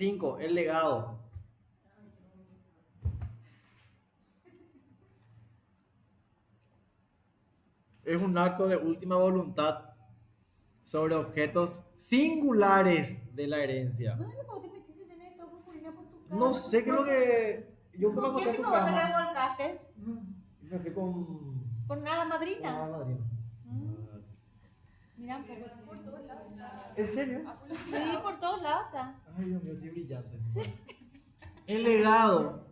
5. El legado. Es un acto de última voluntad sobre objetos singulares de la herencia. ¿Dónde vos te metiste tener todo purpurina por tu cara? No sé qué es lo que... Yo me ¿Con acosté quién en tu mismo vos te cama. revolcaste? Me fui con... ¿Con nada Ah, madrina? madrina. Mira un poco, chico. ¿En serio? Sí, por todos lados está. Ay, Dios mío, estoy brillante. Bueno. El legado.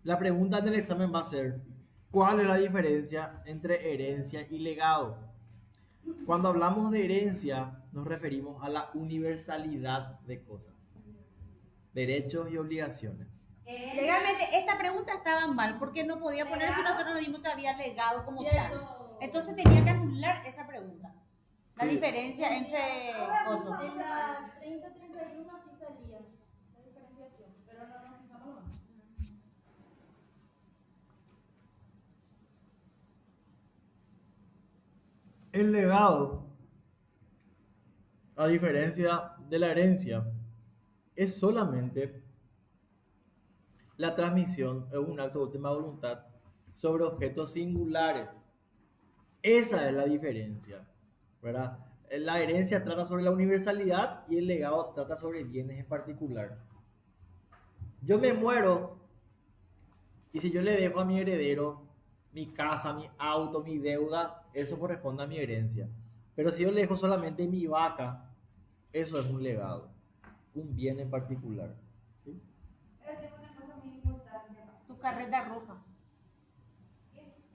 La pregunta del examen va a ser, ¿cuál es la diferencia entre herencia y legado? Cuando hablamos de herencia, nos referimos a la universalidad de cosas, derechos y obligaciones. Legalmente, esta pregunta estaba mal porque no podía poner si nosotros nos dimos todavía legado como tal. Entonces tenía que anular esa pregunta. La Sí. diferencia entre cosas. En la 30-31 así salía la diferenciación, pero no nos fijamos más. El legado, a diferencia de la herencia, es solamente la transmisión de un acto de última voluntad sobre objetos singulares. Esa es la diferencia, ¿verdad? La herencia trata sobre la universalidad y el legado trata sobre bienes en particular. Yo me muero y si yo le dejo a mi heredero mi casa, mi auto, mi deuda, eso corresponde a mi herencia. Pero si yo le dejo solamente mi vaca, eso es un legado, un bien en particular. ¿Sí? Pero tengo una cosa muy importante. Tu carreta roja.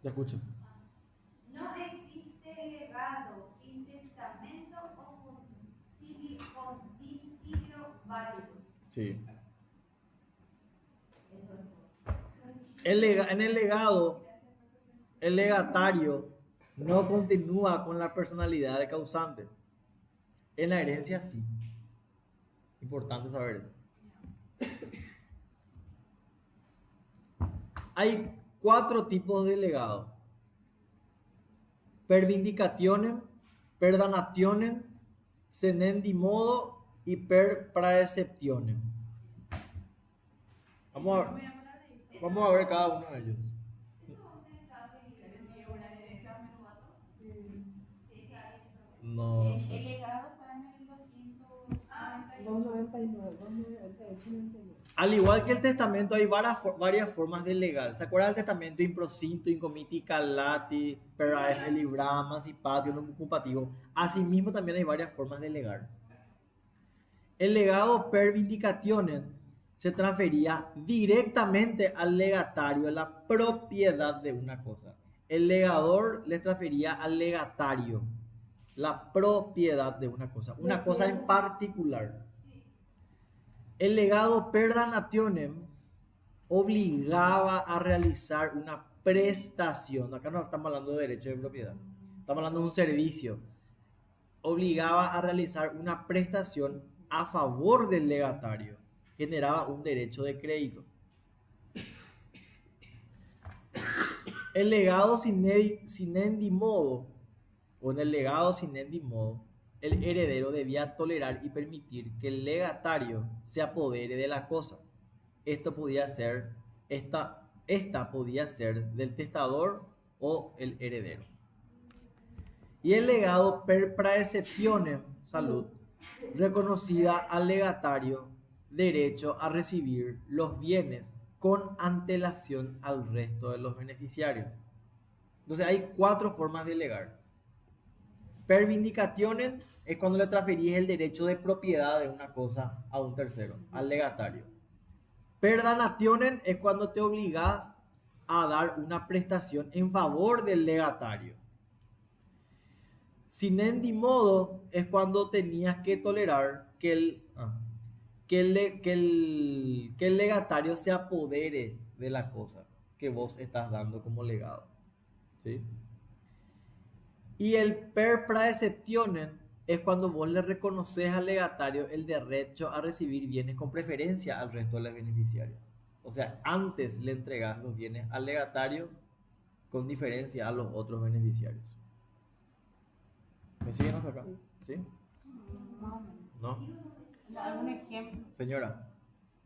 Te escucho. No existe legado sin testamento o condicidio válido. Sí. Eso es todo. En el legado, el legatario no continúa con la personalidad del causante. En la herencia sí. Importante saber eso. Hay 4 tipos de legado. Per vindicationem, per danationem, senendi modo y per praeceptionem. Vamos a ver cada uno de ellos. No sé. El legado está en el 299. 298, 99. Al igual que el testamento, hay varias formas de legar. ¿Se acuerdan del testamento improcinto, incomiti, calati, per este librama, patio, no compativo? Asimismo, también hay varias formas de legar. El legado per vindicationem se transfería directamente al legatario la propiedad de una cosa. El legador les transfería al legatario la propiedad de una cosa en particular. El legado per danationem obligaba a realizar una prestación. Acá no estamos hablando de derecho de propiedad, estamos hablando de un servicio. Obligaba a realizar una prestación a favor del legatario. Generaba un derecho de crédito. El legado sinendi modo, o en el legado sinendi modo, el heredero debía tolerar y permitir que el legatario se apodere de la cosa. Esta podía ser del testador o el heredero. Y el legado per praeceptionem, salud, reconocida al legatario derecho a recibir los bienes con antelación al resto de los beneficiarios. Entonces hay 4 formas de legar. Per vindicationem es cuando le transferís el derecho de propiedad de una cosa a un tercero, al legatario. Per danationem es cuando te obligas a dar una prestación en favor del legatario. Sinendi modo es cuando tenías que tolerar que el legatario se apodere de la cosa que vos estás dando como legado. ¿Sí? Y el per praeceptionem es cuando vos le reconoces al legatario el derecho a recibir bienes con preferencia al resto de los beneficiarios. O sea, antes le entregas los bienes al legatario con diferencia a los otros beneficiarios. ¿Me siguen hasta acá? ¿Sí? Más o menos. ¿No? ¿Algún ejemplo? Señora.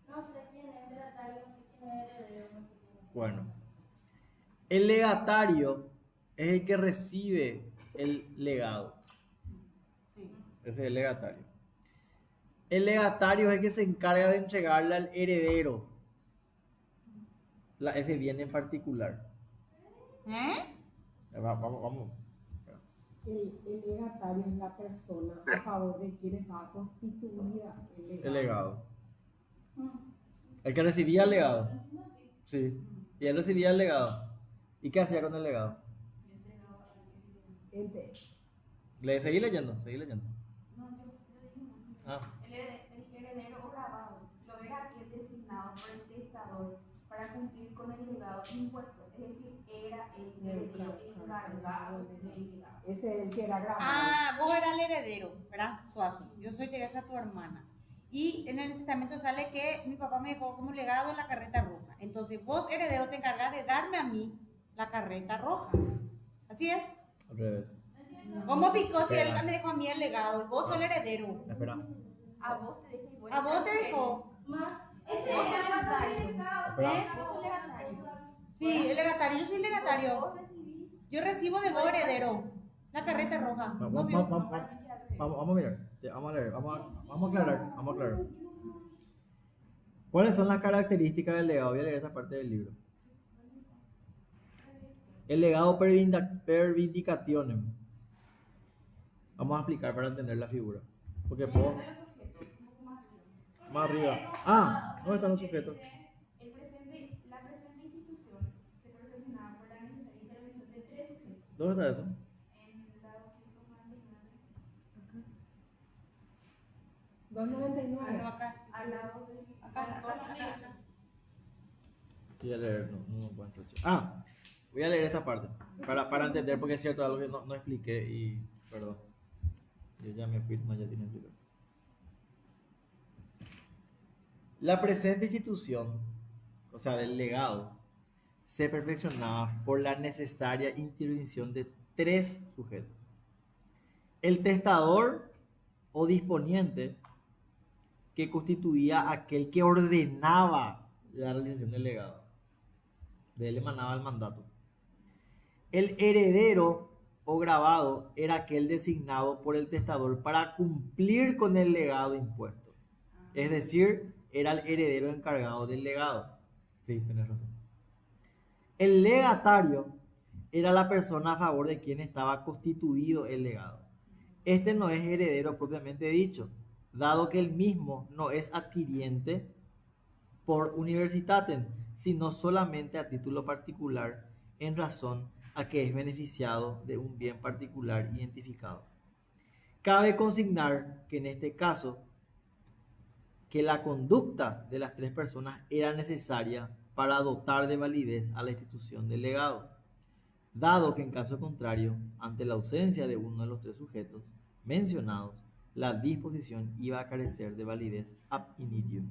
No sé quién es legatario, no sé quién es heredero, no sé quién es. Bueno, el legatario es el que recibe el legado. Sí. Ese es el legatario. El legatario es el que se encarga de entregarle al heredero ese bien en particular. ¿Eh? Vamos. El legatario es la persona a favor de quien estaba constituida El legado. Mm. El que recibía el legado. No, sí. Sí. Y él recibía el legado. ¿Y qué hacía con el legado? Ente- Seguí leyendo, seguí leyendo. No, yo dije no. Ah, El heredero o grabado lo era aquel designado por el testador para cumplir con el legado impuesto, es decir, era el heredero encargado del legado. Ese es el que era grabado. Ah, vos eras el heredero, ¿verdad? Suazo. Yo soy Teresa, tu hermana. Y en el testamento sale que mi papá me dejó como legado la carreta roja. Entonces vos, heredero, te encargas de darme a mí la carreta roja. Así es. al revés. ¿Cómo picó si él Espera. me dejó a mí el legado? Y vos sos el heredero. Espera. A vos te deja igual. ¿A vos te dejó? Más. Ese es el legatario. Espera. Vos sos legatario. Sí, el legatario. Yo soy el legatario. Vos recibís. Yo recibo de vos, heredero, la carreta roja. ¿No vio? Vamos a mirar. Vamos a leer. Vamos a aclarar. ¿Cuáles son las características del legado? Voy a leer esta parte del libro. El legado per vindicationem. Vamos a explicar para entender la figura. Porque puedo. Más arriba. Ah, ¿dónde están los sujetos? La presente institución se perfeccionaba por la necesaria intervención de 3 sujetos. ¿Dónde está eso? En la 299, 299. Acá. al lado de Acá. Voy a leer, no encuentro. Ah, voy a leer esta parte para entender, porque es cierto algo que no expliqué y perdón. Yo ya me fui, no, ya tiene explicar. La presente institución, o sea, del legado, se perfeccionaba por la necesaria intervención de 3 sujetos. El testador o disponiente, que constituía aquel que ordenaba la realización del legado. De él emanaba el mandato. El heredero o grabado era aquel designado por el testador para cumplir con el legado impuesto. Es decir, era el heredero encargado del legado. Sí, tienes razón. El legatario era la persona a favor de quien estaba constituido el legado. Este no es heredero propiamente dicho, dado que el mismo no es adquiriente por universitatem, sino solamente a título particular, en razón a que es beneficiado de un bien particular identificado. Cabe consignar que en este caso, que la conducta de las 3 personas era necesaria para dotar de validez a la institución del legado, dado que en caso contrario, ante la ausencia de uno de los 3 sujetos mencionados, la disposición iba a carecer de validez ab initio.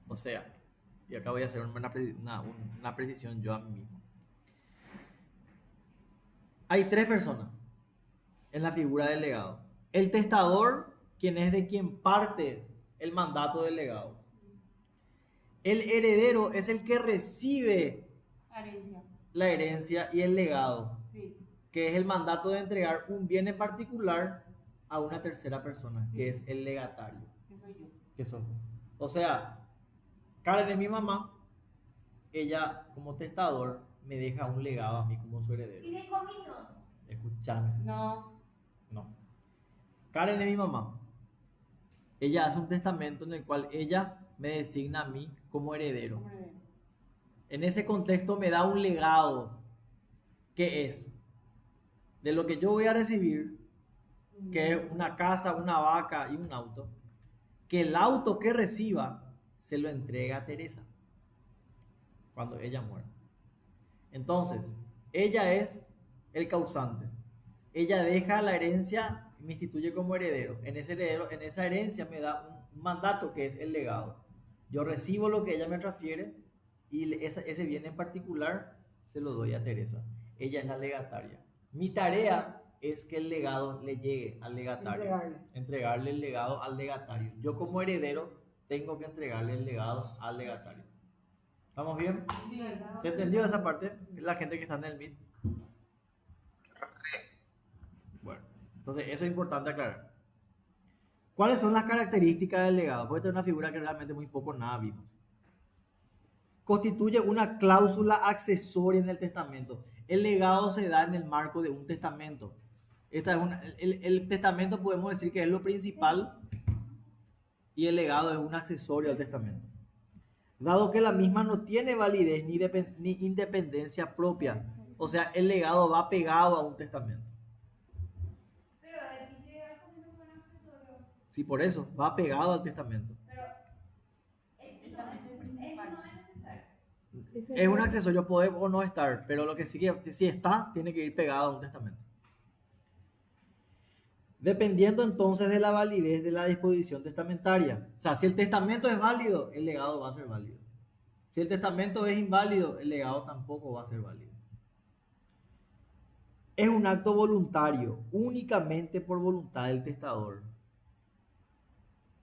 O sea, y acá voy a hacer una precisión yo a mí mismo. Hay 3 personas en la figura del legado. El testador, quien es de quien parte el mandato del legado. El heredero es el que recibe Herencia. la herencia y el legado, Sí. que es el mandato de entregar un bien en particular a una tercera persona, Sí. que es el legatario. Que soy yo. Que son. O sea, Karen es mi mamá, ella como testador me deja un legado a mí como su heredero. ¿Y de comiso? Escúchame. No. No. Karen es mi mamá. Ella hace un testamento en el cual ella me designa a mí como heredero. como heredero. En ese contexto me da un legado que es de lo que yo voy a recibir, que es una casa, una vaca y un auto, que el auto que reciba se lo entrega a Teresa cuando ella muera. Entonces, ella es el causante. Ella deja la herencia y me instituye como heredero. En esa herencia me da un mandato que es el legado. Yo recibo lo que ella me transfiere y ese bien en particular se lo doy a Teresa. Ella es la legataria. Mi tarea es que el legado le llegue al legatario. Entregarle. Entregarle el legado al legatario. Yo como heredero tengo que entregarle el legado al legatario. ¿Estamos bien? ¿Se entendió esa parte? La gente que está en el Meet. Bueno, entonces eso es importante aclarar. ¿Cuáles son las características del legado? Puede tener una figura que realmente muy poco nada vimos. Constituye una cláusula accesoria en el testamento. El legado se da en el marco de un testamento. El testamento podemos decir que es lo principal y el legado es un accesorio al testamento. Dado que la misma no tiene validez ni independencia propia. O sea, el legado va pegado a un testamento. Pero aquí se da como si fuera un accesorio. Sí, por eso, va pegado al testamento. Pero no es necesario. Es un accesorio, puede o no estar, pero lo que sí que si está, tiene que ir pegado a un testamento. Dependiendo entonces de la validez de la disposición testamentaria. O sea, si el testamento es válido, el legado va a ser válido. Si el testamento es inválido, el legado tampoco va a ser válido. Es un acto voluntario, únicamente por voluntad del testador.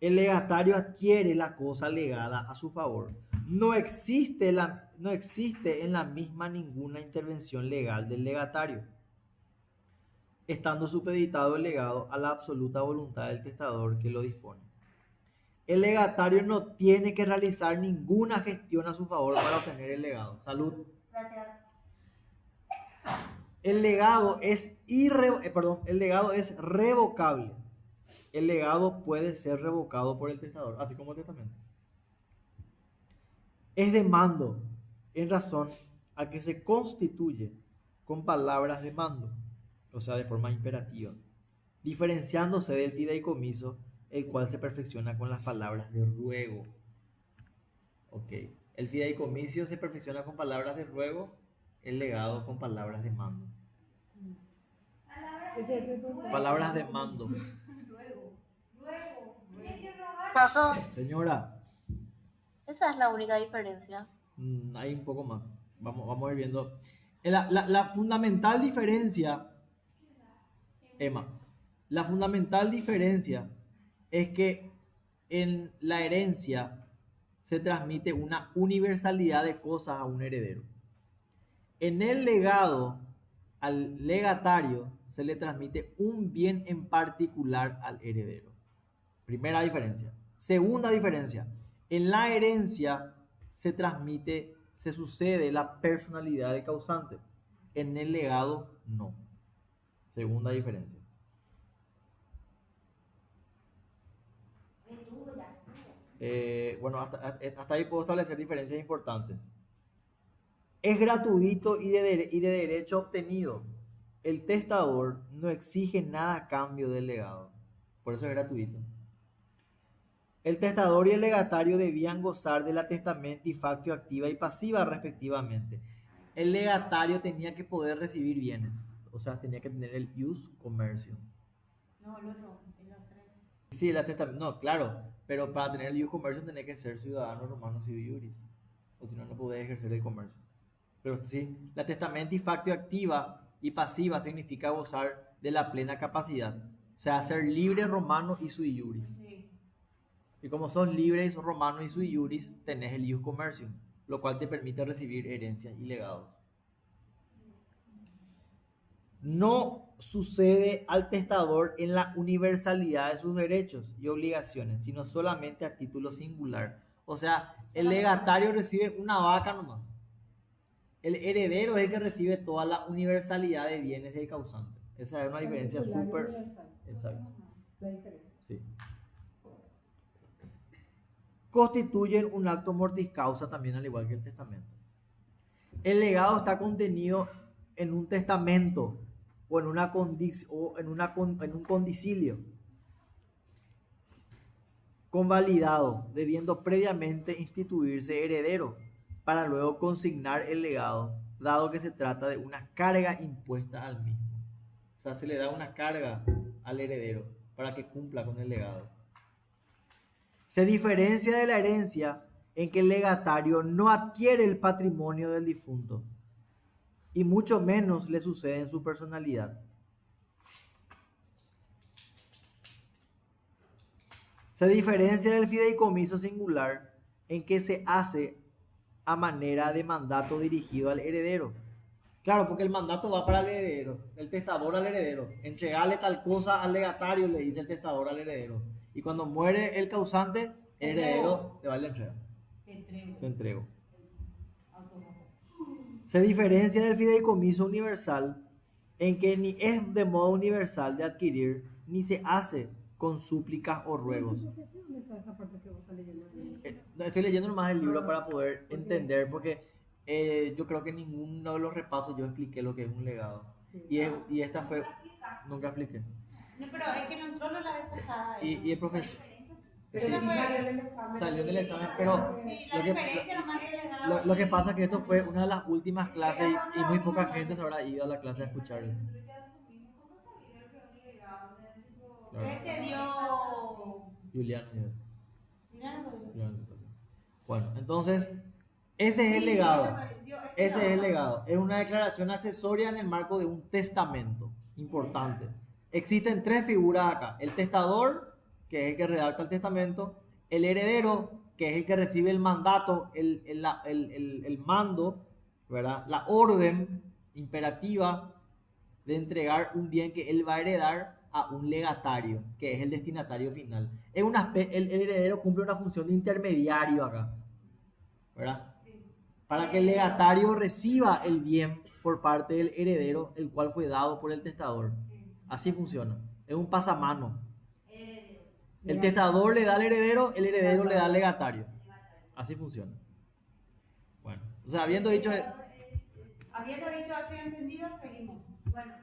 El legatario adquiere la cosa legada a su favor. No existe en la misma ninguna intervención legal del legatario, estando supeditado el legado a la absoluta voluntad del testador que lo dispone. El legatario no tiene que realizar ninguna gestión a su favor para obtener el legado. Salud. Gracias. El legado es revocable. El legado puede ser revocado por el testador, así como el testamento. Es de mando en razón a que se constituye con palabras de mando, o sea, de forma imperativa, diferenciándose del fideicomiso, el cual se perfecciona con las palabras de ruego. Ok, el fideicomiso se perfecciona con palabras de ruego, el legado con palabras de mando. Palabras de mando. Luego, tienes que robar. Paso, Señora, esa es la única diferencia. hay un poco más. Vamos a ir viendo. La fundamental diferencia, Emma, la fundamental diferencia es que en la herencia se transmite una universalidad de cosas a un heredero. En el legado, al legatario se le transmite un bien en particular al heredero. Primera diferencia. Segunda diferencia. En la herencia se sucede la personalidad del causante. En el legado, no. Segunda diferencia. Bueno, hasta ahí puedo establecer diferencias importantes. Es gratuito y de derecho obtenido. El testador no exige nada a cambio del legado. Por eso es gratuito. El testador y el legatario debían gozar de la testamentifactio activa y pasiva respectivamente. El legatario tenía que poder recibir bienes. O sea, tenía que tener el ius commercium. No, el otro, el otro es. Sí, no, claro, pero para tener el ius commercium tenés que ser ciudadano romano civil iuris, o si no, no podés ejercer el comercio. Pero sí, la testamentificatio activa y pasiva significa gozar de la plena capacidad, o sea, ser libre romano y sui iuris. Sí. Y como sos libre y sos romano y sui iuris, tenés el ius commercium, lo cual te permite recibir herencias y legados. No sucede al testador en la universalidad de sus derechos y obligaciones, sino solamente a título singular. O sea, el legatario recibe una vaca nomás. El heredero es el que recibe toda la universalidad de bienes del causante. Esa es una diferencia súper... Exacto. La diferencia. Sí. Constituyen un acto mortis causa también, al igual que el testamento. El legado está contenido en un testamento o en un condicilio convalidado, debiendo previamente instituirse heredero para luego consignar el legado, dado que se trata de una carga impuesta al mismo. O sea, se le da una carga al heredero para que cumpla con el legado. Se diferencia de la herencia en que el legatario no adquiere el patrimonio del difunto y mucho menos le sucede en su personalidad. Se diferencia del fideicomiso singular en que se hace a manera de mandato dirigido al heredero. Claro, porque el mandato va para el heredero, el testador al heredero. Entregarle tal cosa al legatario, le dice el testador al heredero. Y cuando muere el causante, el heredero le va a la entrega. Te entrego. Se diferencia del fideicomiso universal en que ni es de modo universal de adquirir, ni se hace con súplicas o ruegos. ¿Dónde está esa parte que vos estás leyendo? Estoy leyendo nomás el libro para poder entender, porque yo creo que en ninguno de los repasos yo expliqué lo que es un legado. Sí. Y esta fue... Nunca expliqué. No, pero es que no entró la vez pasada. Y el profesor... Pero Sí, sí salió en el examen. salió en el examen, pero Sí, la lo que, diferencia nomás del legado. lo que pasa es que esto fue una de las últimas clases y muy poca gente se habrá ido a la clase a escuchar. Este dio. Julián. Mira, no me dio. Bueno, entonces, ese es el legado. Ese es el legado. Es una declaración accesoria en el marco de un testamento. Importante. Existen tres figuras acá. El testador, que es el que redacta el testamento. El heredero, que es el que recibe el mandato, el mando, ¿verdad? La orden imperativa de entregar un bien que él va a heredar a un legatario, que es el destinatario final. El heredero cumple una función de intermediario acá, ¿verdad? Para que el legatario reciba el bien por parte del heredero, el cual fue dado por el testador. Así funciona. Es un pasamano. El testador le da al heredero, el heredero le da al legatario. Así funciona. Bueno, o sea, habiendo dicho... Habiendo dicho así entendido, seguimos. Bueno.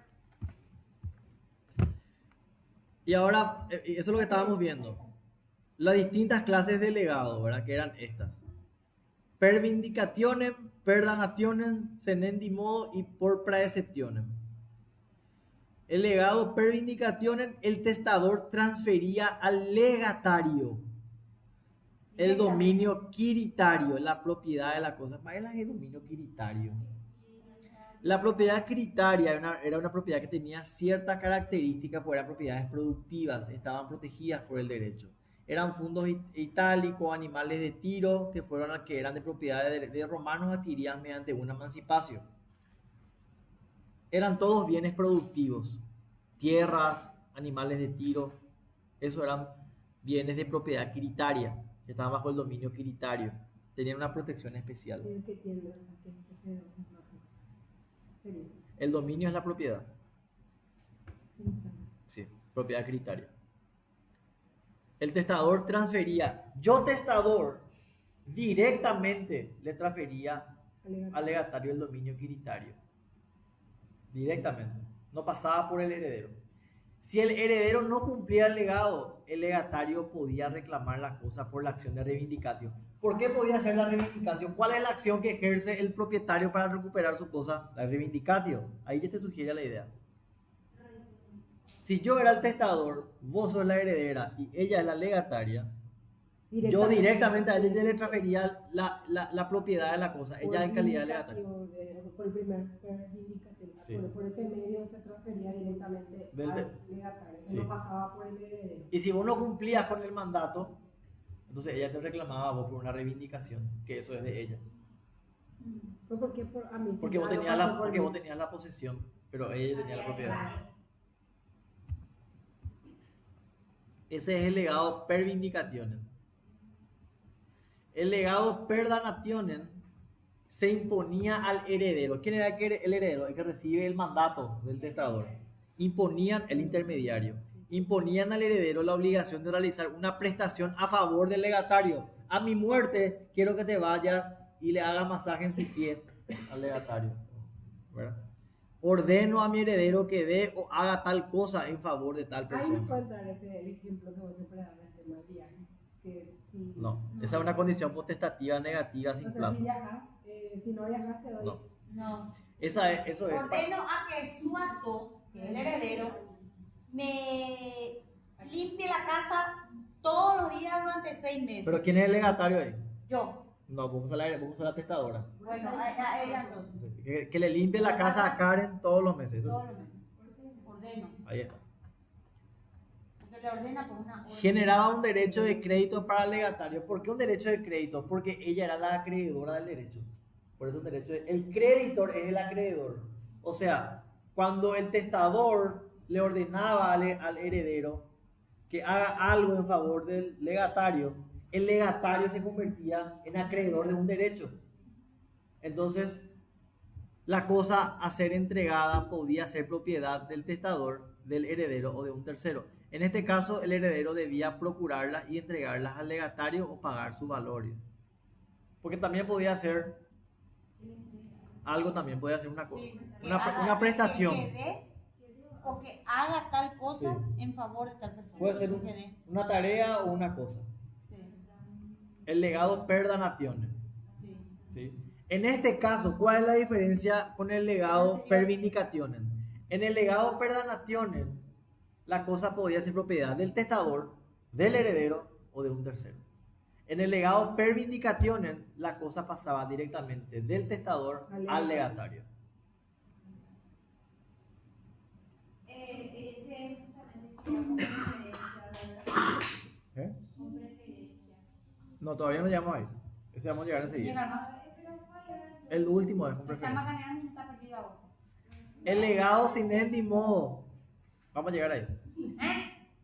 Y ahora, eso es lo que estábamos viendo. Las distintas clases de legado, ¿verdad? Que eran estas. Per vindicationem, per danationem, senendi modo y por praeceptionem. El legado per vindicationem, el testador transfería al legatario el dominio quiritario, la propiedad de la cosa. ¿Qué es el dominio quiritario? La propiedad quiritaria era una propiedad que tenía ciertas características, porque eran propiedades productivas, estaban protegidas por el derecho. Eran fundos itálicos, animales de tiro, que eran de propiedad de romanos adquiridas mediante una emancipación. Eran todos bienes productivos, tierras, animales de tiro, esos eran bienes de propiedad quiritaria, que estaban bajo el dominio quiritario, tenían una protección especial. El que tiene, o sea, que posee una cosa. Sería. El dominio es la propiedad. Sí, propiedad quiritaria. El testador transfería, yo testador, directamente le transfería al legatario el dominio quiritario. Directamente. No pasaba por el heredero. Si el heredero no cumplía el legado, el legatario podía reclamar la cosa por la acción de reivindicación. ¿Por qué podía hacer la reivindicación? ¿Cuál es la acción que ejerce el propietario para recuperar su cosa? La reivindicatio. Ahí ya te sugiere la idea. Si yo era el testador, vos sos la heredera y ella es la legataria, yo directamente a ella ya le transfería la propiedad de la cosa, ella en calidad de legataria. Por el primer vindicativo. Sí. Por ese medio se transfería directamente al legatario, Sí. no pasaba por el heredero. Y si vos no cumplías con el mandato, entonces ella te reclamaba a vos por una reivindicación, que eso es de ella. Pues porque a mí sí Porque vos ya no tenías pasó la, por porque mí. vos tenías la posesión, pero ella tenía la propiedad. Ese es el legado per vindicationem. El legado per danationem se imponía al heredero. ¿Quién era el heredero? El que recibe el mandato del testador. Imponían el intermediario. Imponían al heredero la obligación de realizar una prestación a favor del legatario. A mi muerte, quiero que te vayas y le hagas masaje en su pie al legatario. ¿Verdad? Ordeno a mi heredero que dé o haga tal cosa en favor de tal Ahí persona. me puede entrar el ejemplo que vos siempre das del tema del viaje. Que si, No, esa es una condición potestativa negativa sin o sea, plazo. si viajas, si no viajas te doy. No. No. Eso es. Ordeno a que Suazo, que es el heredero, me limpie la casa todos los días durante 6 meses. Pero ¿quién es el legatario ahí? Yo. No, vamos a la testadora. Bueno, a ella entonces. Que le limpie la casa a Karen todos los meses. Eso Todos sí. los meses. Ordeno. Ahí está. Porque le ordena por una orden. Generaba un derecho de crédito para el legatario. ¿Por qué un derecho de crédito? Porque ella era la acreedora del derecho. Por eso un derecho el creditor es el acreedor. O sea, cuando el testador le ordenaba al heredero que haga algo en favor del legatario, el legatario se convertía en acreedor de un derecho. Entonces, la cosa a ser entregada podía ser propiedad del testador, del heredero o de un tercero. En este caso, el heredero debía procurarlas y entregarlas al legatario o pagar sus valores. Porque también podía ser algo, también podía ser una cosa, Sí, que una haga- prestación. que dé o que haga tal cosa Sí. en favor de tal persona. Puede ser Que dé. una tarea o una cosa. Sí, El legado per danatione. sí. ¿Sí? En este caso, ¿cuál es la diferencia con el legado per vindicationem? En el legado per danationem, la cosa podía ser propiedad del testador, del heredero o de un tercero. En el legado per vindicationem, la cosa pasaba directamente del testador al legatario. Ese también decía como preferencia, ¿verdad? ¿Eh? Son preferencia. No, todavía no llegamos ahí. Ese vamos a llegar enseguida. Llega, ¿no? El último es con Está preferencia. macaneando y está perdido ahora. El legado sin end modo. Vamos a llegar ahí.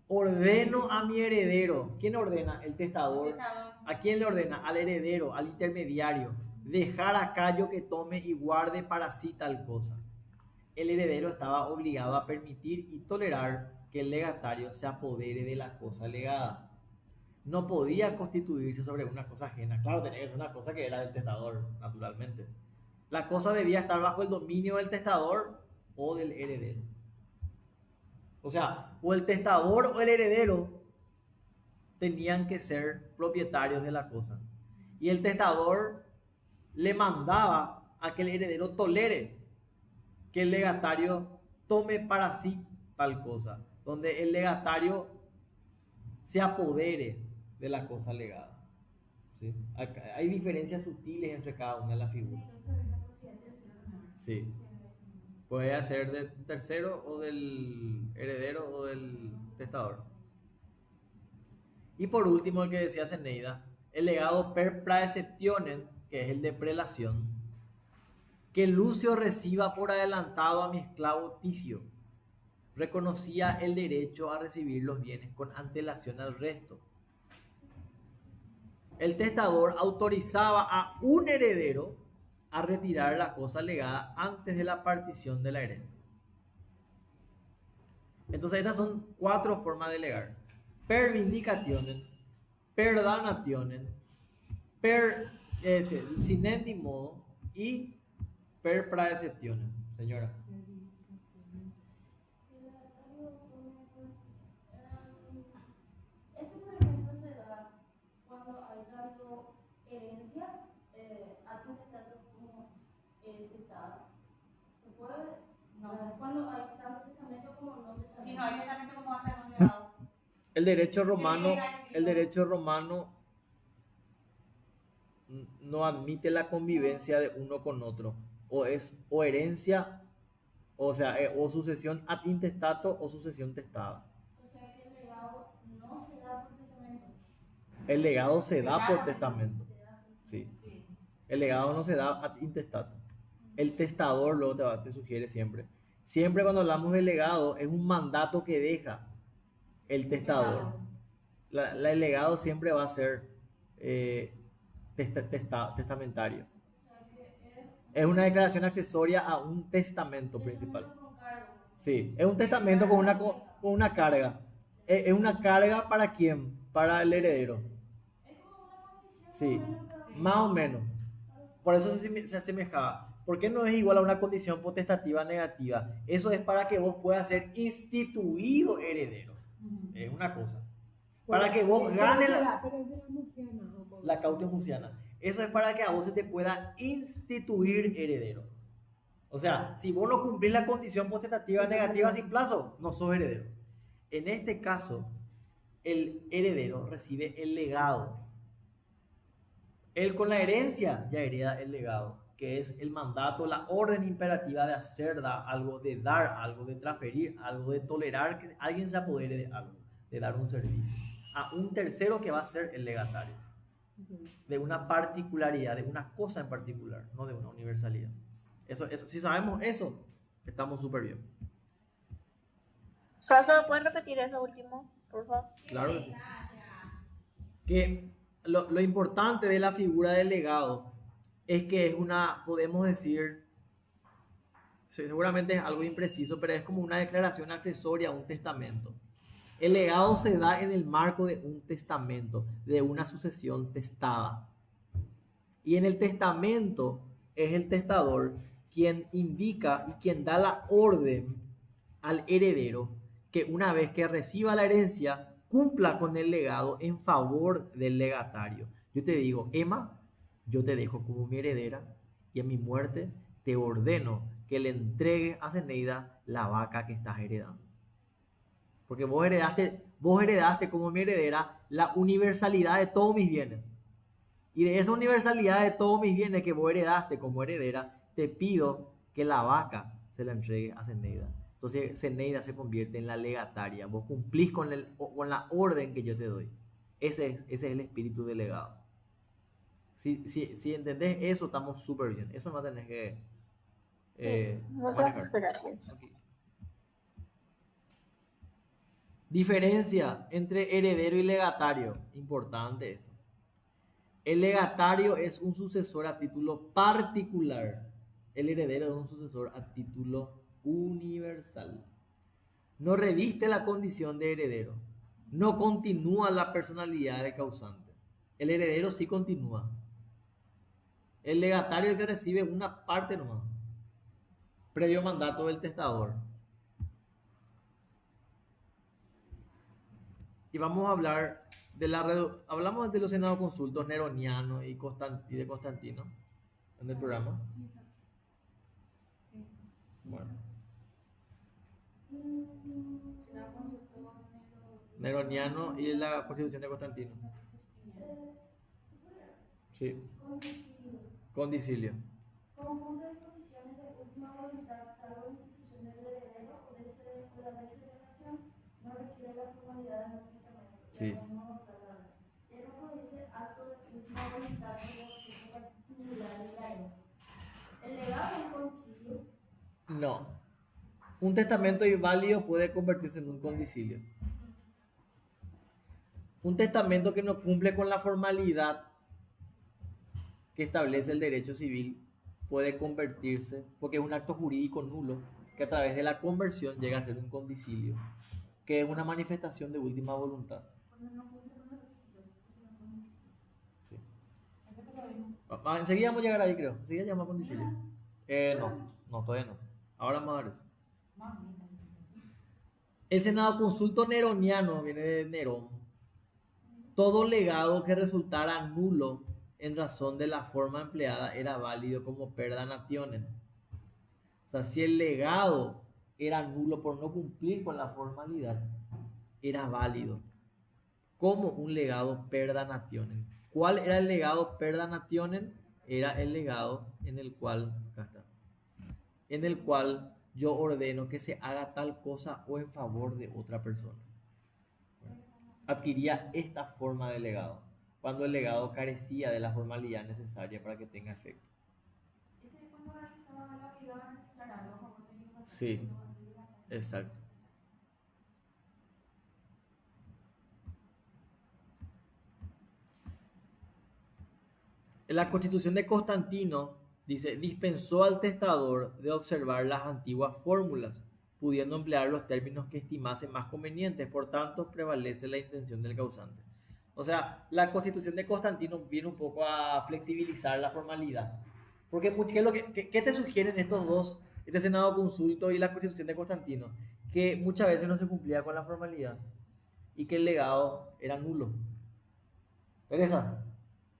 Ordeno a mi heredero. ¿Quién ordena? El testador. El testador. ¿A quién le ordena? Al heredero, al intermediario. Dejar a callo que tome y guarde para sí tal cosa. El heredero estaba obligado a permitir y tolerar que el legatario se apodere de la cosa legada. No podía constituirse sobre una cosa ajena. Claro, tenía que ser una cosa que era del testador, naturalmente. La cosa debía estar bajo el dominio del testador o del heredero. O sea, o el testador o el heredero tenían que ser propietarios de la cosa. Y el testador le mandaba a que el heredero tolere que el legatario tome para sí tal cosa, donde el legatario se apodere de la cosa legada. ¿Sí? Hay diferencias sutiles entre cada una de las figuras. Sí. Puede ser del tercero o del heredero o del testador. Y por último, el que decía Zeneida, el legado per praeceptionem, que es el de prelación, que Lucio reciba por adelantado a mi esclavo Ticio. Reconocía el derecho a recibir los bienes con antelación al resto. El testador autorizaba a un heredero a retirar la cosa legada antes de la partición de la herencia. Entonces estas son 4 formas de legar: per vindicationem, per danationem, per sinendi modo y per praeceptionem. Señora. Esto, por ejemplo, se da cuando hay tanto herencia, atestado como testada. ¿Se puede? No. Cuando hay tanto testamento como no testamento. Si no hay testamento, ¿cómo va a ser un legado? El derecho romano no admite la convivencia de uno con otro. O es o herencia, o sea, o sucesión ad intestato o sucesión testada. O sea que el legado no se da por testamento. El legado se da por por testamento. Se da por Sí. Sí. El legado no se da ad intestato. El testador luego te sugiere siempre. Siempre cuando hablamos de legado es un mandato que deja el testador. El legado siempre va a ser testamentario. O sea que Es una declaración accesoria a un testamento principal. con cargo. Sí, es un testamento con una carga. Es una carga para quién? Para el heredero. Es como una condición. Sí, más o menos, más o menos. Por eso se asemejaba. ¿Por qué no es igual a una condición potestativa negativa? Eso es para que vos puedas ser instituido heredero. Es una cosa. Para que vos ganes Pero esa era muciana, ¿o? la cautio muciana. Eso es para que a vos se te pueda instituir heredero. O sea, si vos no cumplís la condición potestativa negativa sin plazo, no sos heredero. En este caso, el heredero recibe el legado. Él con la herencia ya hereda el legado, que es el mandato, la orden imperativa de hacer algo, de dar algo, de transferir algo, de tolerar que alguien se apodere de algo. de dar un servicio a un tercero que va a ser el legatario, de una particularidad, de una cosa en particular, no de una universalidad. Si sabemos eso, estamos súper bien. Suazo, ¿puedes repetir eso último, por favor? Claro que sí. Que lo importante de la figura del legado es que es una, podemos decir, seguramente es algo impreciso, pero es como una declaración accesoria a un testamento. El legado se da en el marco de un testamento, de una sucesión testada. Y en el testamento es el testador quien indica y quien da la orden al heredero que una vez que reciba la herencia, cumpla con el legado en favor del legatario. Yo te digo, Emma, yo te dejo como mi heredera y en mi muerte te ordeno que le entregues a Zeneida la vaca que estás heredando. Porque vos heredaste como mi heredera la universalidad de todos mis bienes. Y de esa universalidad de todos mis bienes que vos heredaste como heredera, te pido que la vaca se la entregue a Zeneida. Entonces Zeneida se convierte en la legataria. Vos cumplís con la orden que yo te doy. Ese es el espíritu del legado. Si entendés eso, estamos súper bien. Eso no tenés que Muchas manejar. gracias. Okay. Diferencia entre heredero y legatario. Importante esto. El legatario es un sucesor a título particular. El heredero es un sucesor a título universal. No reviste la condición de heredero. No continúa la personalidad del causante. El heredero sí continúa. El legatario es el que recibe una parte nomás, previo mandato del testador. Y vamos a hablar hablamos de los senados consultos neronianos y de Constantino en el programa. Bueno. Neroniano y la Constitución de Constantino. Sí. Condicilio. Conjunto de disposiciones de última voluntad, salvo la institución del heredero o de la deserción, no requiere la formalidad de un testamento. Sí. Y acá cuando dice acto de última voluntad, es particular de la herencia. ¿El legado es un condicilio? No. Un testamento inválido puede convertirse en un condicilio. Un testamento que no cumple con la formalidad que establece el derecho civil puede convertirse, porque es un acto jurídico nulo, que a través de la conversión llega a ser un condicilio, que es una manifestación de última voluntad. Sí. Enseguida vamos a llegar ahí, creo. Enseguida llama condicilio. No, todavía no. Ahora vamos a ver eso. El Senado consulto neroniano viene de Nerón. Todo legado que resultara nulo en razón de la forma empleada era válido como perda nationem. O sea, si el legado era nulo por no cumplir con la formalidad, era válido como un legado perda nationem. ¿Cuál era el legado perda nationem? Era el legado en el cual, acá está, en el cual yo ordeno que se haga tal cosa o en favor de otra persona. Adquiría esta forma de legado cuando el legado carecía de la formalidad necesaria para que tenga efecto. Ese es cuando realizaba la obligada a realizar algo a favor de la Sí, exacto. En la Constitución de Constantino dice, dispensó al testador de observar las antiguas fórmulas, pudiendo emplear los términos que estimase más convenientes, por tanto prevalece la intención del causante. O sea, la Constitución de Constantino viene un poco a flexibilizar la formalidad. Porque, ¿qué te sugieren estos dos, este Senado consulto y la Constitución de Constantino? Que muchas veces no se cumplía con la formalidad y que el legado era nulo. Teresa,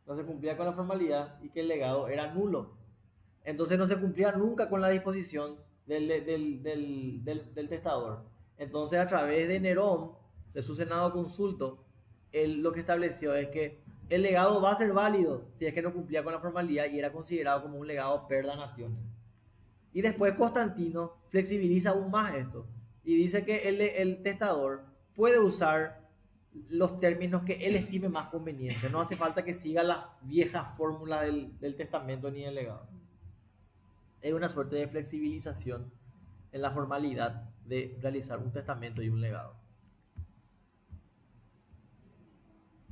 no se cumplía con la formalidad y que el legado era nulo. Entonces no se cumplía nunca con la disposición del testador. Entonces, a través de Nerón, de su Senado consulto, él lo que estableció es que el legado va a ser válido si es que no cumplía con la formalidad y era considerado como un legado perda nationem. Y después Constantino flexibiliza aún más esto y dice que el testador puede usar los términos que él estime más convenientes. No hace falta que siga las viejas fórmulas del testamento ni del legado. Es una suerte de flexibilización en la formalidad de realizar un testamento y un legado.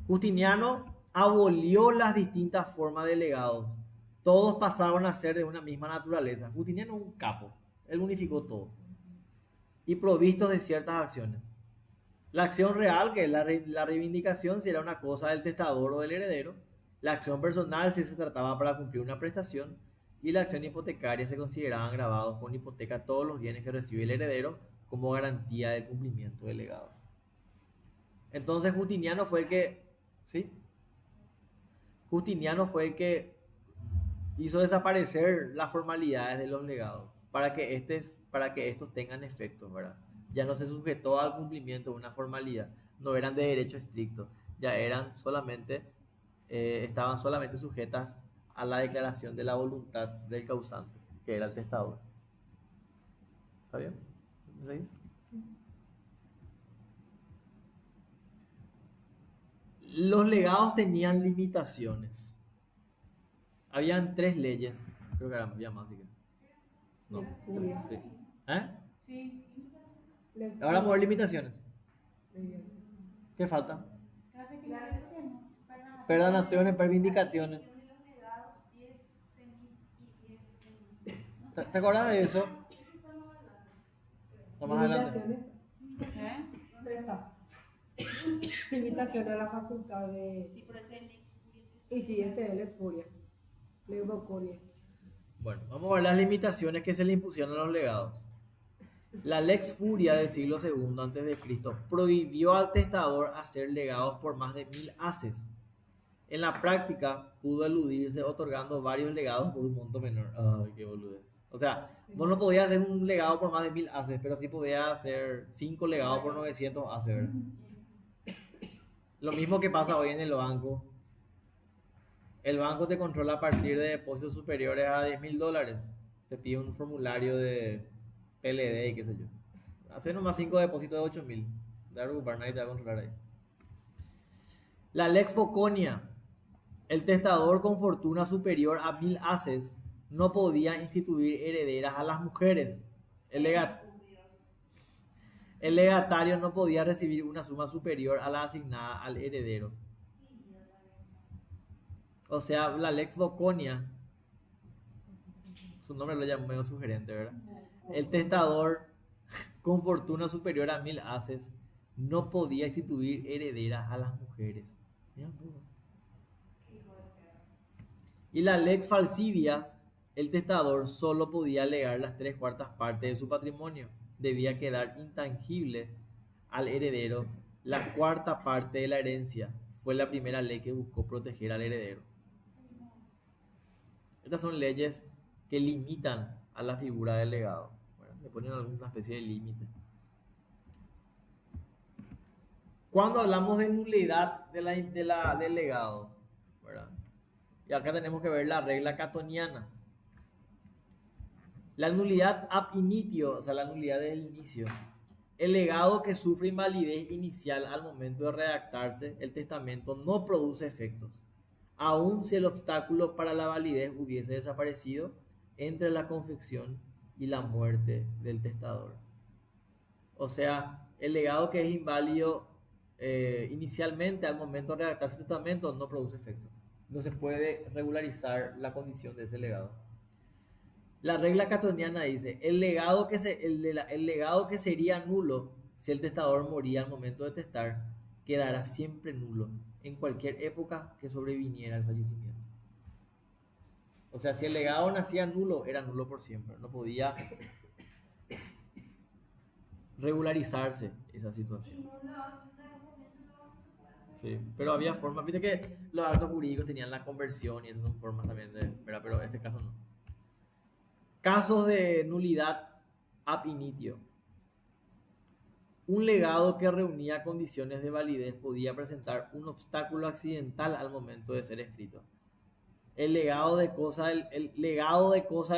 Justiniano abolió las distintas formas de legados. Todos pasaron a ser de una misma naturaleza. Justiniano es un capo. Él unificó todo. Y provistos de ciertas acciones. La acción real, que es la reivindicación, si era una cosa del testador o del heredero. La acción personal, si se trataba para cumplir una prestación. Y la acción hipotecaria se consideraban grabados con hipoteca todos los bienes que recibe el heredero como garantía del cumplimiento de legados. Entonces Justiniano fue el que, ¿sí? Justiniano fue el que hizo desaparecer las formalidades de los legados para que estos tengan efectos, ¿verdad? Ya no se sujetó al cumplimiento de una formalidad, no eran de derecho estricto, ya eran solamente, estaban solamente sujetas a la declaración de la voluntad del causante, que era el testador. ¿Está bien? ¿Me seguís? Los legados tenían limitaciones. Habían 3 leyes. Creo que había más, así que. No, 3, sí. ¿Eh? Sí. Ahora vamos a ver limitaciones. ¿Qué falta? Perdanaciones, pervindicaciones. ¿Te acuerdas de eso? Está más adelante. Limitación a la facultad de... Sí, por eso es Lex Y sí, este es Lex Furia. Lex Boconia. Bueno, vamos a ver las limitaciones que se le impusieron a los legados. La Lex Furia del siglo II a.C. prohibió al testador hacer legados por más de 1000 haces. En la práctica pudo eludirse otorgando varios legados por un monto menor. Ay, qué boludez. O sea, vos no podías hacer un legado por más de 1000 haces, pero sí podías hacer 5 legados por 900 haces, ¿verdad? Lo mismo que pasa hoy en el banco. El banco te controla a partir de depósitos superiores a $10,000. Te pide un formulario de PLD y qué sé yo. Hacer nomás 5 depósitos de 8,000. De preocupar, nadie te va a controlar ahí. La Lex Boconia. El testador con fortuna superior a 1000 haces no podía instituir herederas a las mujeres. El legatario no podía recibir una suma superior a la asignada al heredero. O sea, la Lex Boconia, su nombre lo llamo medio sugerente, ¿verdad? El testador con fortuna superior a 1000 haces no podía instituir herederas a las mujeres. Y la Lex Falcidia, el testador solo podía legar las 3/4 partes de su patrimonio. Debía quedar intangible al heredero la 1/4 parte de la herencia. Fue la primera ley que buscó proteger al heredero. Estas son leyes que limitan a la figura del legado. Bueno, le ponen alguna especie de límite. Cuando hablamos de nulidad del legado, ¿verdad? Y acá tenemos que ver la regla catoniana. La nulidad ab initio, o sea, la nulidad del inicio. El legado que sufre invalidez inicial al momento de redactarse el testamento no produce efectos, aun si el obstáculo para la validez hubiese desaparecido entre la confección y la muerte del testador. O sea, el legado que es inválido inicialmente al momento de redactarse el testamento no produce efecto. No se puede regularizar la condición de ese legado. La regla catoniana dice, el legado que sería nulo si el testador moría al momento de testar, quedará siempre nulo en cualquier época que sobreviniera el fallecimiento. O sea, si el legado nacía nulo, era nulo por siempre. No podía regularizarse esa situación. Sí, pero había formas. Viste que los actos jurídicos tenían la conversión y esas son formas también de, ¿verdad? Pero en este caso no. Casos de nulidad ab initio. Un legado que reunía condiciones de validez podía presentar un obstáculo accidental al momento de ser escrito. El legado de cosa del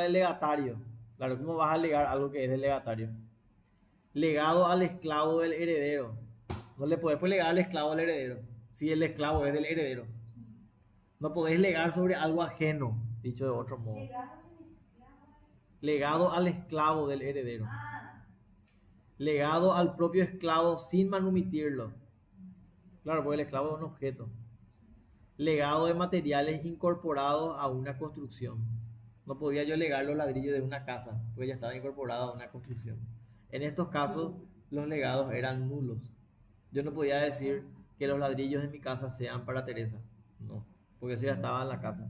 legatario. Claro, ¿cómo vas a legar algo que es del legatario? Legado al esclavo del heredero. No le podés legar al esclavo al heredero, si el esclavo es del heredero. No podés legar sobre algo ajeno, dicho de otro modo. Legado al esclavo del heredero. Legado al propio esclavo sin manumitirlo. Claro, porque el esclavo es un objeto. Legado de materiales incorporados a una construcción. No podía yo legar los ladrillos de una casa, porque ya estaba incorporado a una construcción. En estos casos, los legados eran nulos. Yo no podía decir que los ladrillos de mi casa sean para Teresa. No, porque eso ya estaba en la casa.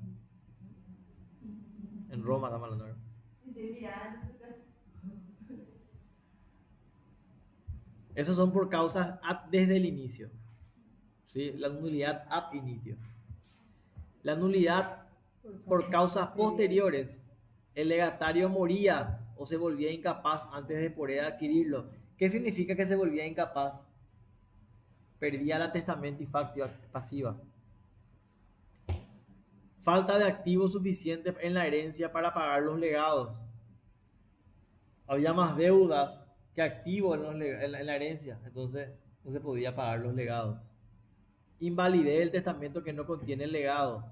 En Roma estamos hablando, ¿verdad? Esos son por causas desde el inicio. ¿Sí? La nulidad ab initio. La nulidad por causas posteriores. El legatario moría o se volvía incapaz antes de poder adquirirlo. ¿Qué significa que se volvía incapaz? Perdía la testamentifactio pasiva. Falta de activos suficientes en la herencia para pagar los legados. Había más deudas que activos en la herencia, entonces no se podía pagar los legados. Invalidez del testamento que no contiene el legado.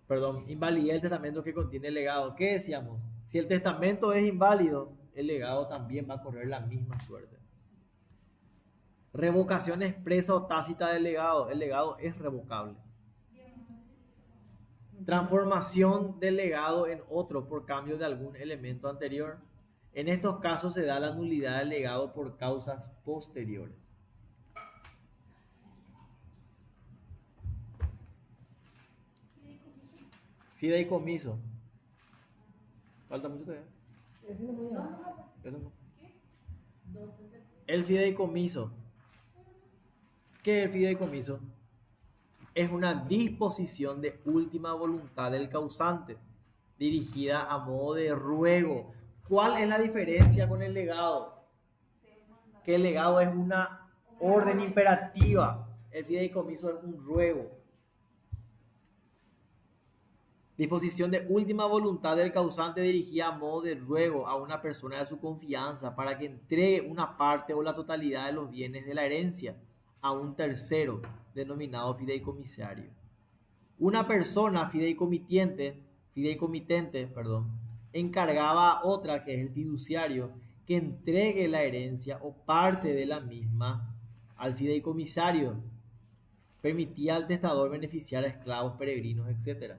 Perdón, invalidez del testamento que contiene el legado. ¿Qué decíamos? Si el testamento es inválido, el legado también va a correr la misma suerte. Revocación expresa o tácita del legado. El legado es revocable. Transformación del legado en otro por cambio de algún elemento anterior. En estos casos se da la nulidad del legado por causas posteriores. Fideicomiso. Falta mucho todavía. Eso no. El fideicomiso. ¿Qué es el fideicomiso? Es una disposición de última voluntad del causante, dirigida a modo de ruego. ¿Cuál es la diferencia con el legado? Que el legado es una orden imperativa. El fideicomiso es un ruego. Disposición de última voluntad del causante dirigida a modo de ruego a una persona de su confianza para que entregue una parte o la totalidad de los bienes de la herencia a un tercero denominado fideicomisario. Una persona fideicomitente, encargaba a otra, que es el fiduciario, que entregue la herencia o parte de la misma al fideicomisario. Permitía al testador beneficiar a esclavos, peregrinos, etc.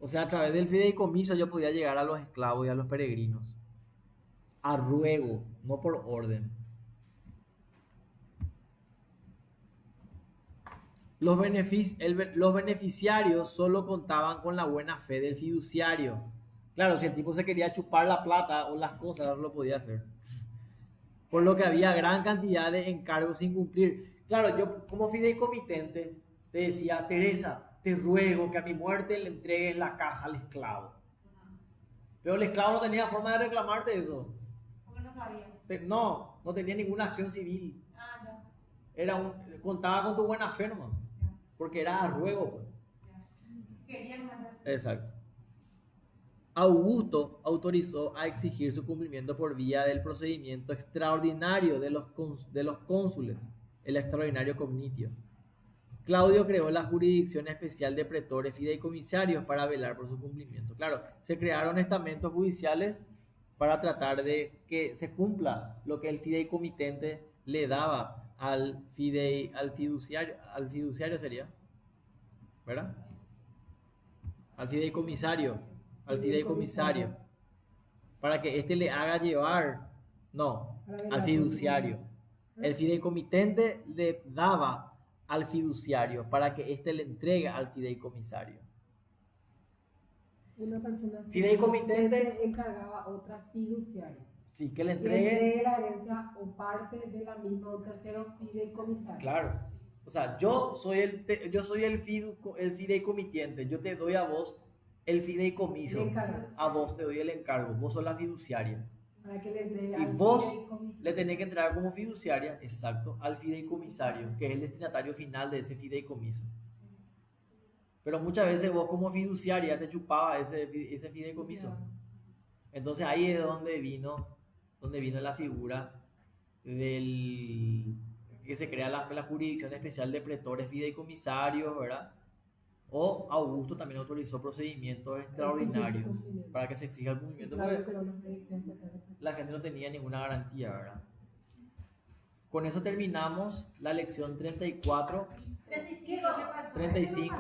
O sea, a través del fideicomiso yo podía llegar a los esclavos y a los peregrinos. A ruego, no por orden. Los beneficiarios solo contaban con la buena fe del fiduciario. Claro, si el tipo se quería chupar la plata o las cosas, no lo podía hacer. Por lo que había gran cantidad de encargos sin cumplir. Claro, yo como fideicomitente te decía, Teresa, te ruego que a mi muerte le entregues la casa al esclavo. Pero el esclavo no tenía forma de reclamarte eso. Porque no sabía. No tenía ninguna acción civil. Contaba con tu buena fe nomás. Porque era a ruego, pues. Querían mandar. Exacto. Augusto autorizó a exigir su cumplimiento por vía del procedimiento extraordinario de los cónsules, el extraordinario cognitio. Claudio creó la jurisdicción especial de pretores fideicomisarios para velar por su cumplimiento. Claro, se crearon estamentos judiciales para tratar de que se cumpla lo que el fideicomitente le daba al fiduciario sería, ¿verdad? Al fideicomisario, para que éste le haga llevar, no, al fiduciario. El fideicomitente le daba al fiduciario para que éste le entregue al fideicomisario. Una persona Fideicomitente encargaba a otra fiduciaria sí, que le que entregue. entregue la herencia o parte de la misma a un tercero fideicomisario. Claro. O sea, yo soy el fideicomitente. Yo te doy a vos el fideicomiso. El encargo. A vos te doy el encargo. Vos sos la fiduciaria. Para que le entregue Y al vos fideicomisario. le tenés que entregar como fiduciaria, exacto, al fideicomisario, que es el destinatario final de ese fideicomiso. Pero muchas veces vos como fiduciaria te chupaba ese fideicomiso. Entonces ahí es donde vino la figura que se crea la jurisdicción especial de pretores fideicomisarios, ¿verdad? O Augusto también autorizó procedimientos extraordinarios para que se exija el cumplimiento, porque la gente no tenía ninguna garantía, ¿verdad? Con eso terminamos la lección 34, 35. 35